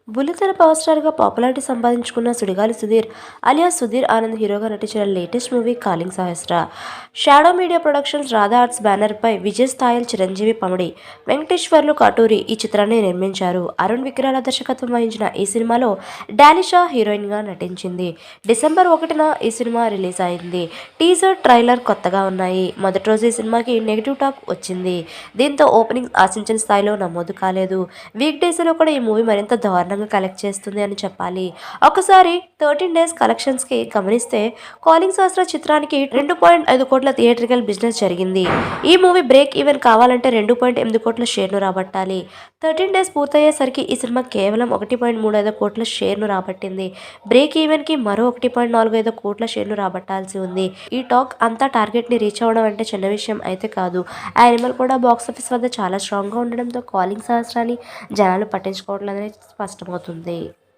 బుల్లితెర పవర్ స్టార్గా పాపులారిటీ సంపాదించుకున్న సుడిగాలి సుధీర్ అలియాస్ సుధీర్ ఆనంద్ హీరోగా నటించిన latest movie calling Sahasra. Shadow media productions, Radha arts బ్యానర్పై విజయ్ స్థాయిల్, చిరంజీవి పమిడి, వెంకటేశ్వర్లు కాటూరి ఈ చిత్రాన్ని నిర్మించారు. అరుణ్ విక్రాల దర్శకత్వం వహించిన ఈ సినిమాలో డాలిషా హీరోయిన్గా నటించింది. డిసెంబర్ 1న ఈ సినిమా రిలీజ్ అయింది. టీజర్, ట్రైలర్ కొత్తగా ఉన్నాయి. మొదటి రోజు ఈ సినిమాకి నెగిటివ్ టాక్ వచ్చింది. దీంతో ఓపెనింగ్ ఆశించిన స్థాయిలో నమోదు కాలేదు. వీక్ డేస్లో కూడా ఈ మూవీ మరింత దారుణంగా కలెక్ట్ చేస్తుంది అని చెప్పాలి. ఒకసారి 13 డేస్ కలెక్షన్స్కి గమనిస్తే కాలింగ్ సహస్ర చిత్రానికి 2.5 కోట్ల థియేట్రికల్ బిజినెస్ జరిగింది. ఈ మూవీ బ్రేక్ ఈవెన్ కావాలంటే 2.8 కోట్ల షేర్ను రాబట్టాలి. 13 డేస్ పూర్తయ్యేసరికి ఈ సినిమా కేవలం 1.35 కోట్ల షేర్ను రాబట్టింది. బ్రేక్ ఈవెన్కి మరో 1.45 కోట్ల షేర్ను రాబట్టాల్సి ఉంది. ఈ టాక్ అంతా టార్గెట్ని రీచ్ అవ్వడం అంటే చిన్న విషయం అయితే కాదు. యానిమల్ కూడా బాక్సాఫీస్ వద్ద చాలా స్ట్రాంగ్గా ఉండడంతో కాలింగ్ సహస్రాన్ని జనాలు పట్టించుకోవట్లేదని స్పష్టమవుతుంది.